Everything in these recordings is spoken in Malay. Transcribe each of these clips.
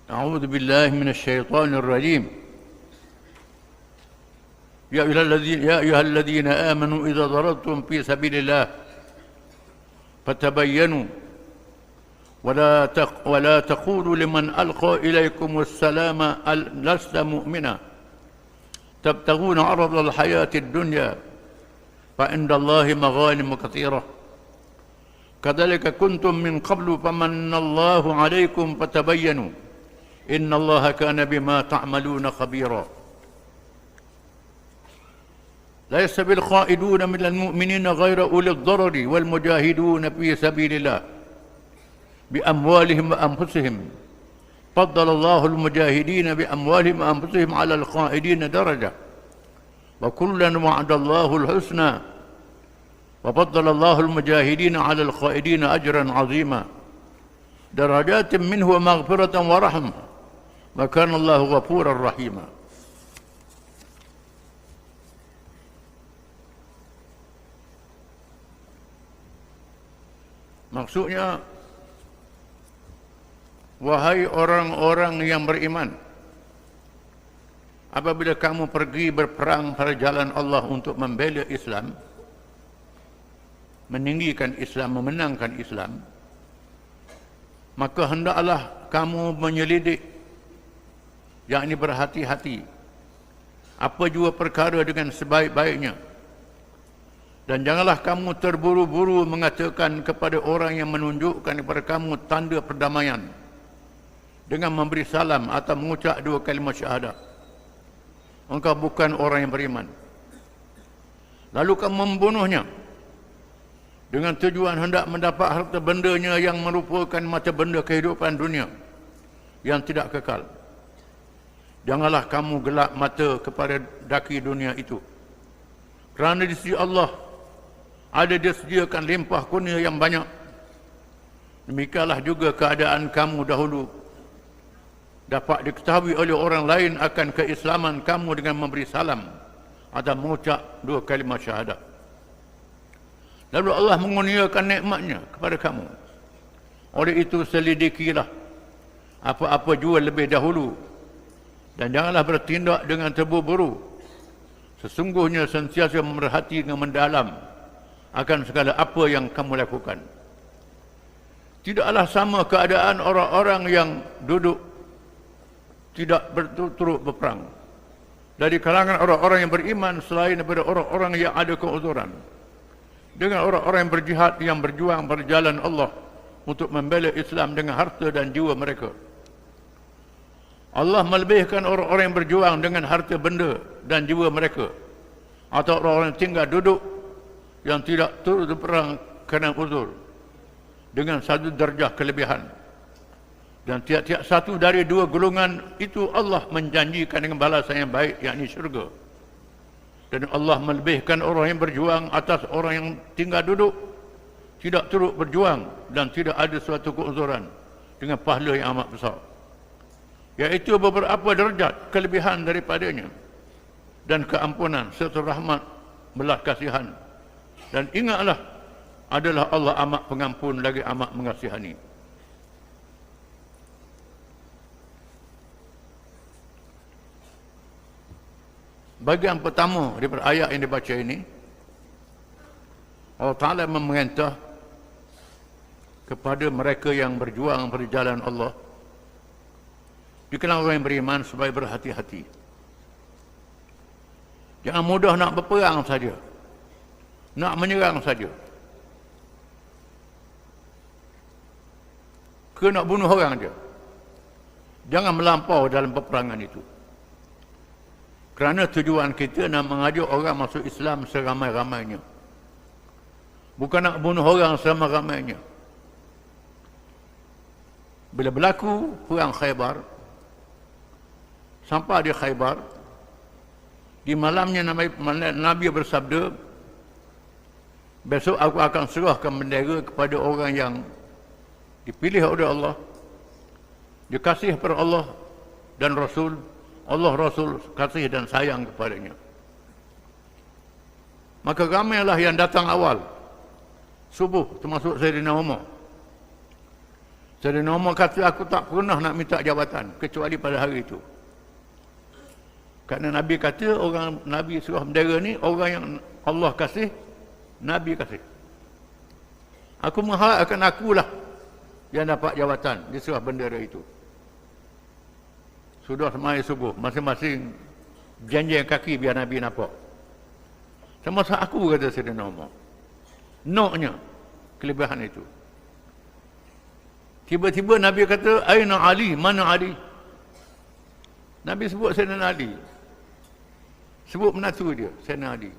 أعوذ بالله من الشيطان الرجيم. يا أيها الذين آمنوا إذا ضربتم في سبيل الله فتبينوا ولا تقولوا لمن ألقى إليكم السلام لست مؤمنا تبتغون عرض الحياة الدنيا فعند الله مغانم كثيرة كذلك كنتم من قبل فمن الله عليكم فتبينوا إن الله كان بما تعملون خبيرا لا يستوي القائدون من المؤمنين غير أولي الضرر والمجاهدون في سبيل الله بأموالهم وأنفسهم فضل الله المجاهدين بأموالهم وأنفسهم على القائدين درجة وكلا وعد الله الحسنى وفضل الله المجاهدين على القائدين أجرا عظيما درجات منه ومغفرة ورحمة وكان الله غفورا رحيما. Maksudnya, wahai orang-orang yang beriman, apabila kamu pergi berperang pada jalan Allah untuk membela Islam, meninggikan Islam, memenangkan Islam, maka hendaklah kamu menyelidik, yakni berhati-hati, apa jua perkara dengan sebaik-baiknya. Dan janganlah kamu terburu-buru mengatakan kepada orang yang menunjukkan kepada kamu tanda perdamaian dengan memberi salam atau mengucap dua kalimat syahadat, engkau bukan orang yang beriman. Lalu kamu membunuhnya dengan tujuan hendak mendapat harta bendanya yang merupakan mata benda kehidupan dunia yang tidak kekal. Janganlah kamu gelap mata kepada daki dunia itu, kerana di sisi Allah ada disediakan limpah kurnia yang banyak. Demikianlah juga keadaan kamu dahulu dapat diketahui oleh orang lain akan keislaman kamu dengan memberi salam atau mengucap dua kalimat syahadat. Lalu Allah mengurniakan nikmatnya kepada kamu. Oleh itu selidikilah apa-apa jua lebih dahulu dan janganlah bertindak dengan terburu-buru. Sesungguhnya sentiasa memerhati dengan mendalam akan segala apa yang kamu lakukan. Tidaklah sama keadaan orang-orang yang duduk tidak berturut berperang dari kalangan orang-orang yang beriman selain daripada orang-orang yang ada keuzuran, dengan orang-orang yang berjihad, yang berjuang berjalan Allah untuk membela Islam dengan harta dan jiwa mereka. Allah melebihkan orang-orang yang berjuang dengan harta benda dan jiwa mereka, atau orang-orang yang tinggal duduk yang tidak turut berperang kerana uzur, dengan satu darjah kelebihan. Dan tiap-tiap satu dari dua golongan itu Allah menjanjikan dengan balasan yang baik, yakni syurga. Dan Allah melebihkan orang yang berjuang atas orang yang tinggal duduk, tidak turut berjuang dan tidak ada suatu keuzuran, dengan pahala yang amat besar, iaitu beberapa darjat kelebihan daripadanya, dan keampunan serta rahmat belas kasihan. Dan ingatlah, adalah Allah amat pengampun lagi amat mengasihani. Bahagian pertama daripada ayat yang dibaca ini, Allah Ta'ala memerintah kepada mereka yang berjuang pada jalan Allah, di kalangan orang yang beriman, supaya berhati-hati. Jangan mudah nak berperang saja, nak menyerang saja, ke nak bunuh orang saja. Jangan melampau dalam peperangan itu, kerana tujuan kita nak mengajak orang masuk Islam seramai-ramainya, bukan nak bunuh orang seramai-ramainya. Bila berlaku perang Khaybar, sampai di Khaybar, di malamnya Nabi bersabda, besok aku akan serahkan bendera kepada orang yang dipilih oleh Allah, dikasih kepada Allah dan Rasul. Allah Rasul kasih dan sayang kepadanya. Maka ramailah yang datang awal subuh, termasuk Sayyidina Umar. Sayyidina Umar kata, aku tak pernah nak minta jabatan kecuali pada hari itu. Kerana Nabi kata, orang Nabi surah bendera ni, orang yang Allah kasih, Nabi kasih. Aku mengharapkan akulah yang dapat jawatan di surah bendera itu. Sudah semai subuh, masing-masing janjang kaki biar Nabi nampak. Sama aku, kata Sayyidina Umar. Noknya, kelebihan itu. Tiba-tiba Nabi kata, Aina Ali? Mana Ali? Nabi sebut Sayyidina Ali. Sebut menatu dia, Sayyidina Ali.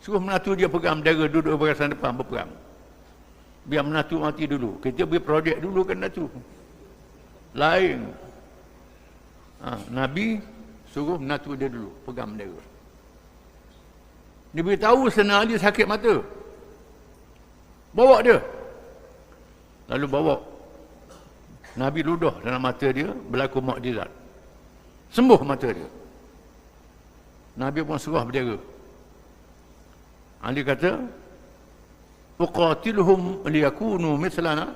Suruh menatu dia pegang bendera, duduk barisan depan berperang. Biar menatu mati dulu. Kita beri projek dulu kan menatu. Lain. Nabi suruh menatu dia dulu, pegang bendera. Dia beritahu Sayyidina Ali sakit mata. Bawa dia. Lalu bawa. Nabi ludah dalam mata dia, berlaku mukjizat. Sembuh mata dia. Nabi pun suruh bendera. Ali kata, uqatiluhum liyakunu mithlana.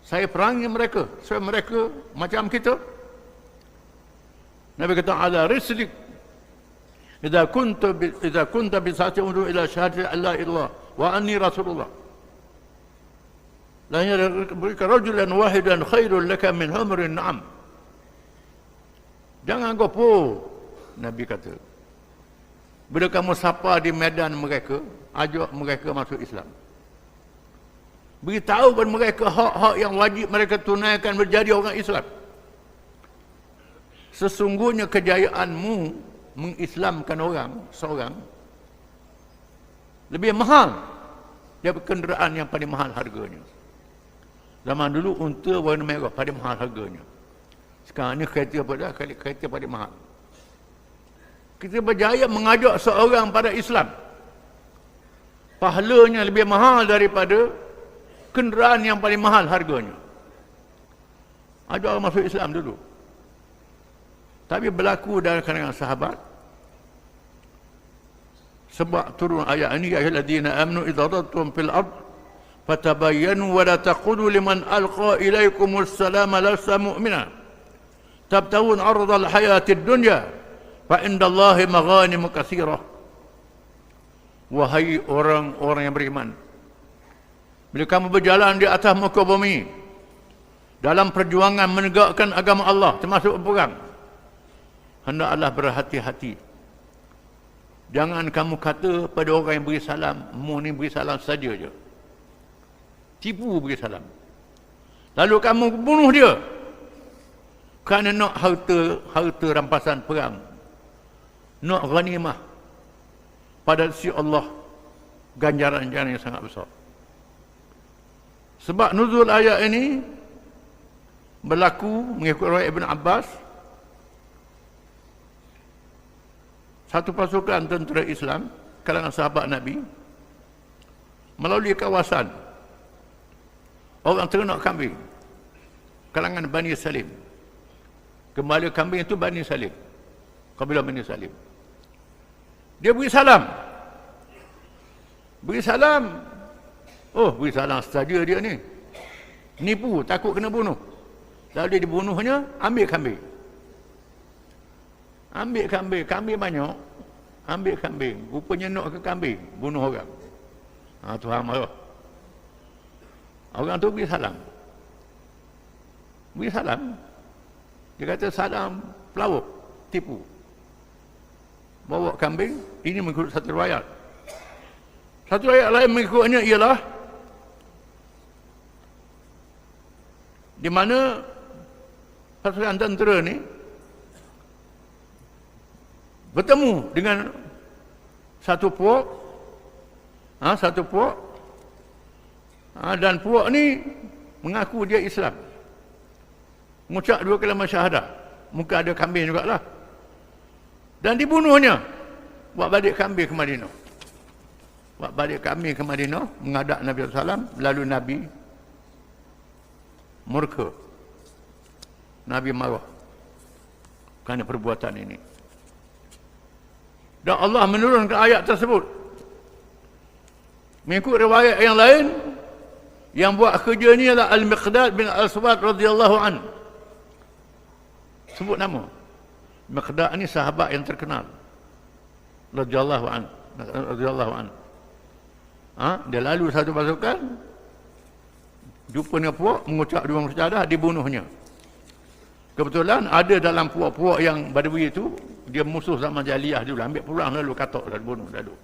Saya perangi mereka supaya mereka macam kita. Nabi kata, ala rislik. Idza kunta bi sa'ati undu ila syahadati alla ilallah wa anni rasulullah. La yarika rajulan wahidan khairul laka min humrin na'am. Jangan gopoh, Nabi kata. Bila kamu sapa di medan mereka, ajak mereka masuk Islam. Beritahu kepada mereka hak-hak yang wajib mereka tunaikan menjadi orang Islam. Sesungguhnya kejayaanmu mengislamkan orang seorang lebih mahal daripada kenderaan yang paling mahal harganya. Zaman dulu unta warna merah paling mahal harganya. Sekarang ni kereta pada kereta paling mahal. Kita berjaya mengajak seorang pada Islam. Pahalanya lebih mahal daripada kenderaan yang paling mahal harganya. Ajak orang masuk Islam dulu. Tapi berlaku dalam kalangan sahabat. Sebab turun ayat ini, ya ayyuhalladzina amanu idza darabtum fil ard fatabayyanu wa la taqulu liman alqa ilaikumus salama lasta mu'mina tabtawun 'ardal hayatid dunya fa indallahi maghanimu katsirah. Wahai orang-orang yang beriman, bila kamu berjalan di atas muka bumi dalam perjuangan menegakkan agama Allah, termasuk berperang, hendaklah berhati-hati. Jangan kamu kata pada orang yang beri salam, mu ni beri salam saja je. Tipu beri salam. Lalu kamu bunuh dia kerana nak harta rampasan perang, nak ghanimah. Pada sisi Allah ganjaran-ganjaran yang sangat besar. Sebab nuzul ayat ini berlaku mengikut riwayat Ibn Abbas, satu pasukan tentera Islam kalangan sahabat Nabi melalui kawasan orang ternak kambing kalangan Bani Salim. Gembala kambing itu Bani Salim, kabilah Bani Salim. Dia beri salam. Beri salam. Oh, beri salam saja dia ni. Nipu, takut kena bunuh. Lalu dia dibunuhnya, ambil kambing. Ambil kambing, kambing banyak. Ambil kambing. Rupanya nak ke kambing, bunuh orang. Tuhan marah. Orang tu beri salam. Beri salam. Dia kata salam pelawak, tipu. Bawa kambing, ini mengikut satu riwayat. Satu riwayat lain mengikutnya ialah di mana pasukan tentera ni bertemu dengan satu puak, dan puak ni mengaku dia Islam, mengucap 2 kalimah syahadah, muka ada kambing jugalah, dan dibunuhnya. Buat balik kambing ke Madinah. Buat balik kambing ke Madinah, menghadap Nabi SAW, lalu Nabi murka. Nabi marah kerana perbuatan ini. Dan Allah menurunkan ayat tersebut. Mengikut riwayat yang lain, Yang buat kerja ni adalah Al-Miqdad bin Al-Aswad radhiyallahu an. Sebut nama. Miqdad ni sahabat yang terkenal. Radhiyallahu an. Radhiyallahu an. Dia lalu satu pasukan, jumpa dengan puak, mengucap dua musyahadah, dibunuhnya. Kebetulan ada dalam puak-puak yang Badui itu, dia musuh zaman Jahiliyah dulu, ambil pulang lalu katok dan bunuh lalu.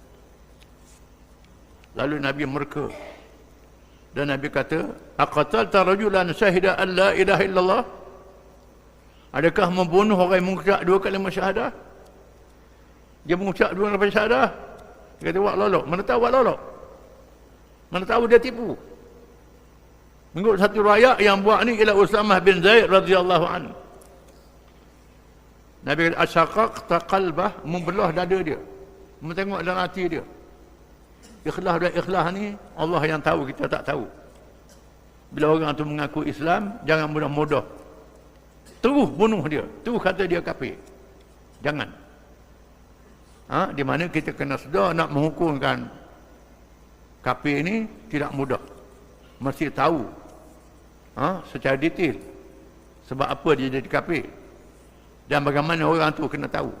Lalu Nabi murka. Dan Nabi kata, aqatalta rajulan syahida an la ilaha illallah? Adakah membunuh orang yang mengucap dua kalimah syahadah? Dia mengucap dua kalimah syahadah. Dia kata, wak lolok. Mana tahu wak lolok? Mana tahu dia tipu? Mengikut satu riwayat yang buat ni ialah Usamah bin Zaid radhiyallahu anhu. Nabi kata, asyaqaqta qalbah, membelah dada dia. Mentengok dalam hati dia. Ikhlas dan ikhlas ni Allah yang tahu, kita tak tahu. Bila orang tu mengaku Islam, jangan mudah-mudah terus bunuh dia, terus kata dia kafir. Jangan. Di mana kita kena sedar nak menghukumkan kafir ni tidak mudah. Mesti tahu secara detail sebab apa dia jadi kafir dan bagaimana orang tu kena tahu.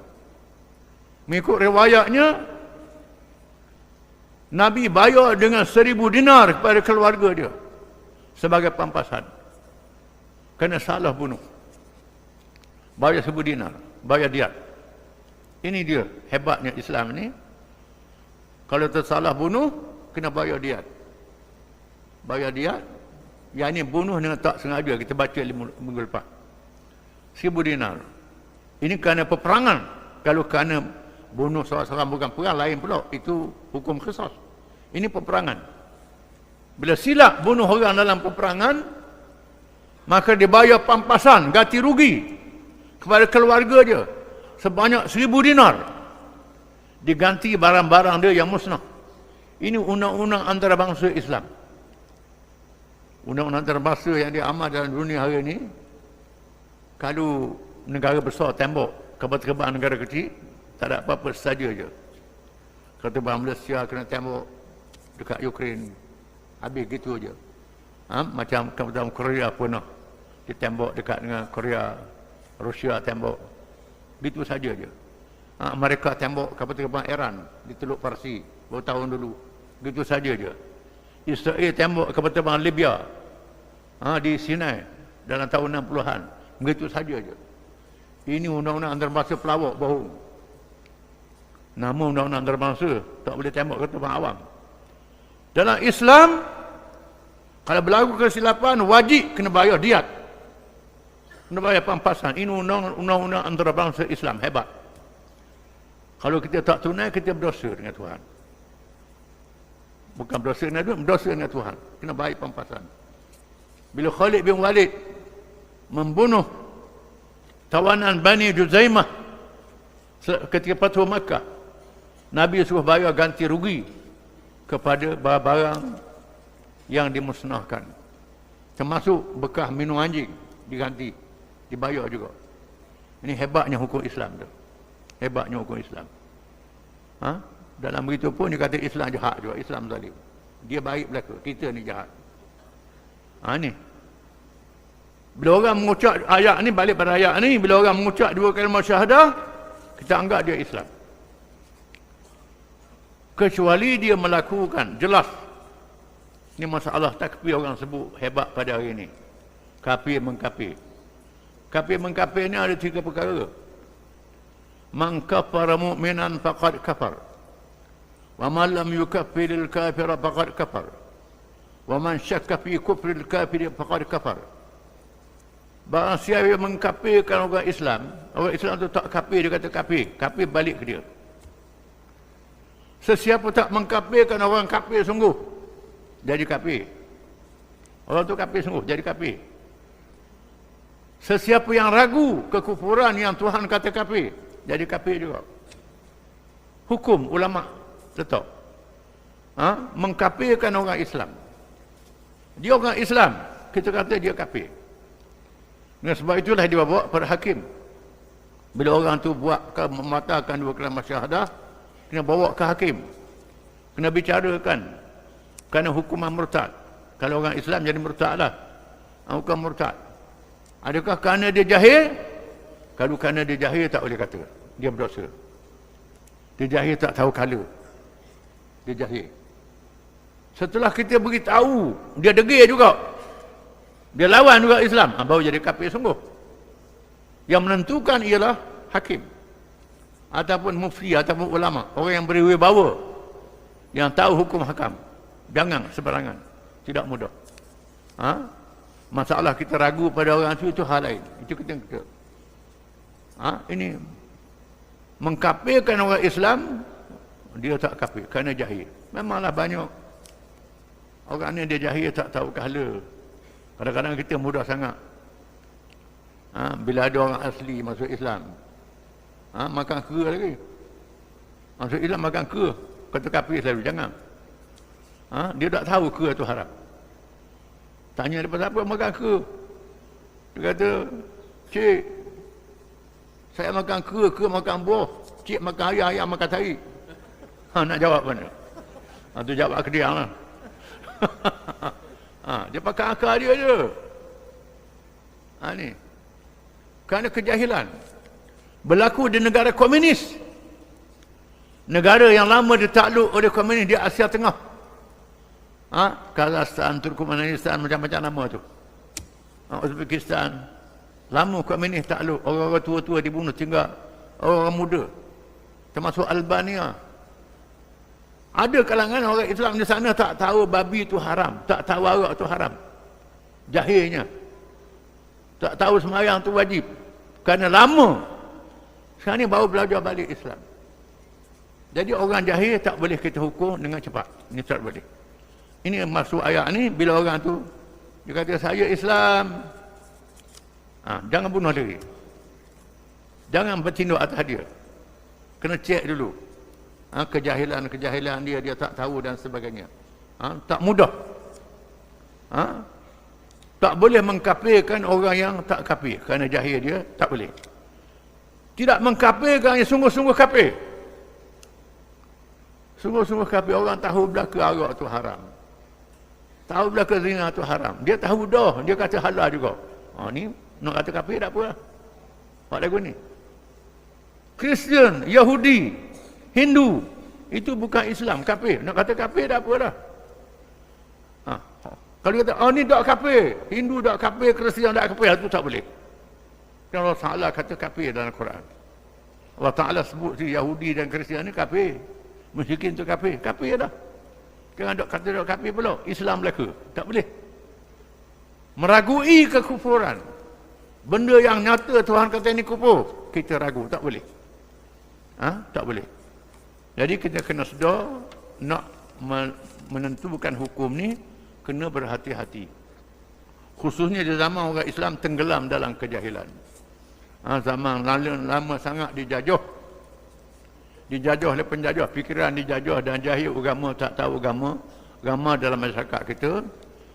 Mengikut riwayatnya, Nabi bayar dengan 1000 dinar kepada keluarga dia sebagai pampasan kerana salah bunuh. Bayar 1000 dinar, bayar diat. Ini dia hebatnya Islam ni. Kalau tersalah bunuh, kena bayar diat. Bayar diat, yang ni bunuh dengan tak sengaja, kita baca minggu lepas. 1000 dinar. Ini kerana peperangan. Kalau kerana bunuh seorang bukan perang, lain pula, itu hukum qisas. Ini peperangan. Bila silap bunuh orang dalam peperangan, maka dibayar pampasan, ganti rugi kepada keluarga dia sebanyak 1000 dinar, diganti barang-barang dia yang musnah. Ini undang-undang antarabangsa Islam. Undang-undang antarabangsa yang diamal dalam dunia hari ini. Kalau negara besar tembok kebat-kebat negara kecil, tak ada apa-apa, saja je. Kata bahan Malaysia kena tembok dekat Ukraine, habis gitu je. Macam dalam Korea pun ditembok dekat dengan Korea, Rusia tembok, gitu saja je. Mereka tembok kapal-kapal Iran di Teluk Parsi beberapa tahun dulu, gitu saja je. Israel tembok kapal-kapal Libya di Sinai dalam tahun 60-an, begitu saja je. Ini undang-undang antarabangsa pelawak bohong. Nama undang-undang antarabangsa tak boleh tembak kata orang awam. Dalam Islam, kalau berlaku kesilapan, wajib kena bayar diat, kena bayar pampasan. Ini undang-undang antarabangsa Islam, hebat. Kalau kita tak tunai, kita berdosa dengan Tuhan. Bukan berdosa dengan Tuhan, berdosa dengan Tuhan. Kena bayar pampasan. Bila Khalid bin Walid membunuh tawanan Bani Juzaimah ketika Fathu Makkah, Nabi suruh bayar ganti rugi kepada barang-barang yang dimusnahkan, termasuk bekas minum anjing, diganti, dibayar juga. Ini hebatnya hukum Islam tu. Hebatnya hukum Islam. Dalam begitu pun dia kata Islam jahat juga, Islam zalim. Dia baik belaka, kita ni jahat. Ni. Bila orang mengucap ayat ni, balik pada ayat ni, bila orang mengucap dua kalimah syahadah, kita anggap dia Islam. Kecuali dia melakukan, jelas. Ini masalah takfir orang sebut hebat pada hari ini. Kafir mengkafir. Kafir mengkafir ni ada 3 perkara. Man kafara mu'minan faqad kafar. Wa man lam yukaffiril kafira faqad kafar. Wa man syakka fi kufril kafir faqad kafar. Barang siapa yang mengkafirkan orang Islam tu tak kafir, dia kata kafir. Kafir balik ke dia. Sesiapa tak mengkafirkan orang kafir sungguh, jadi kafir. Orang tu kafir sungguh, jadi kafir. Sesiapa yang ragu kekufuran yang Tuhan kata kafir, jadi kafir juga. Hukum ulama letak. Mengkafirkan orang Islam. Dia orang Islam, kita kata dia kafir. Dan sebab itulah dia bawa pada hakim. Bila orang tu membatalkan dua kalimah syahadah, kena bawa ke hakim, kena bicarakan kerana hukuman murtad. Kalau orang Islam jadi murtad lah. Bukan murtad. Adakah kerana dia jahil? Kalau kerana dia jahil tak boleh kata. Dia berdosa. Dia jahil tak tahu kala. Dia jahil. Setelah kita beritahu, dia degil juga. Dia lawan juga Islam. Baru jadi kafir sungguh. Yang menentukan ialah hakim. Ataupun mufti, ataupun ulama. Orang yang berwibawa. Yang tahu hukum hakam. Jangan sebarangan. Tidak mudah. Masalah kita ragu pada orang itu hal lain. Itu kita. Ini mengkafirkan orang Islam, dia tak kafir kerana jahil. Memanglah banyak orang ni dia jahil tak tahu kala. Kadang-kadang kita mudah sangat. Bila ada orang asli masuk Islam, makan kera lagi. Masuk Islam makan kera. Kata kafir selalu jangan. Dia tak tahu kera tu haram. Tanya dia pasal apa makan kera. Dia kata, cik, saya makan kera makan buah. Cik makan ayam, ayam makan tahi. Nak jawab mana? Tu jawab kediang lah. Dia pakai akal dia je. Ni. Kerana kejahilan. Berlaku di negara komunis. Negara yang lama ditakluk oleh komunis di Asia Tengah. Kazakhstan, Turkmenistan, macam-macam nama tu. Uzbekistan. Lama komunis takluk. Orang-orang tua-tua dibunuh, tinggal orang muda. Termasuk Albania. Ada kalangan orang Islam di sana tak tahu babi itu haram. Tak tahu arak itu haram. Jahilnya. Tak tahu sembahyang itu wajib. Kerana lama. Sekarang ni baru belajar balik Islam. Jadi orang jahil tak boleh kita hukum dengan cepat. Ini tak boleh. Ini maksud ayat ni, bila orang tu dia kata saya Islam, jangan bunuh diri. Jangan bertindak atas dia. Kena cek dulu. Kejahilan dia tak tahu dan sebagainya. Tak mudah. Tak boleh mengkafirkan orang yang tak kafir kerana jahil dia, tak boleh. Tidak mengkafirkan yang sungguh-sungguh kafir. Sungguh-sungguh kafir. Orang tahu belaka arak tu haram. Tahu belaka zina tu haram. Dia tahu dah, dia kata halal juga. Ni nak kata kafir tak apa lah. Apa lagu ni? Kristian, Yahudi, Hindu, itu bukan Islam, kafir. Nak kata kafir tak apa lah. Kalau kata, ni tak kafir, Hindu tak kafir, Kristian tak kafir, itu tak boleh. Kalau Allah Ta'ala kata kafir dalam Quran. Allah Ta'ala sebut si Yahudi dan Kristian ni kafir. Musyrikin tu kafir, kafir dah. Jangan dok kata dok kafir pula, Islam belaka. Tak boleh. Meragui kekufuran. Benda yang nyata Tuhan kata ini kufur, kita ragu, tak boleh. Tak boleh. Jadi kita kena sedar, nak menentukan hukum ni, kena berhati-hati. Khususnya di zaman orang Islam tenggelam dalam kejahilan. Zaman lama sangat dijajah. Dijajah oleh penjajah, fikiran dijajah dan jahil agama, tak tahu agama dalam masyarakat kita.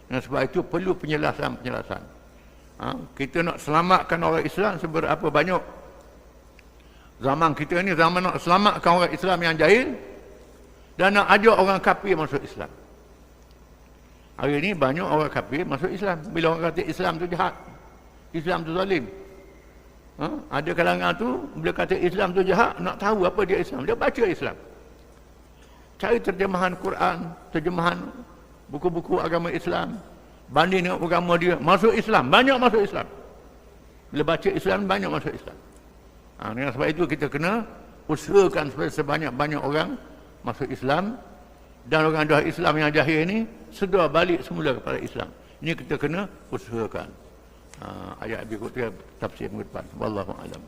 Dan sebab itu perlu penjelasan. Kita nak selamatkan orang Islam seberapa banyak. Zaman kita ni zaman nak selamatkan orang Islam yang jahil dan nak ajak orang kafir masuk Islam. Hari ini banyak orang kafir masuk Islam. Bila orang kata Islam tu jahat, Islam tu zalim. Ada kalangan tu bila kata Islam tu jahat, nak tahu apa dia Islam, dia baca Islam. Cari terjemahan Quran, terjemahan buku-buku agama Islam, banding dengan agama dia, masuk Islam, banyak masuk Islam. Bila baca Islam, banyak masuk Islam. Dengan sebab itu kita kena usahakan supaya sebanyak-banyak orang masuk Islam, dan orang dah Islam yang jahil ni sedar balik semula kepada Islam. Ini kita kena usahakan. Ayat berikutnya tafsir minggu depan. Wallahu a'lam.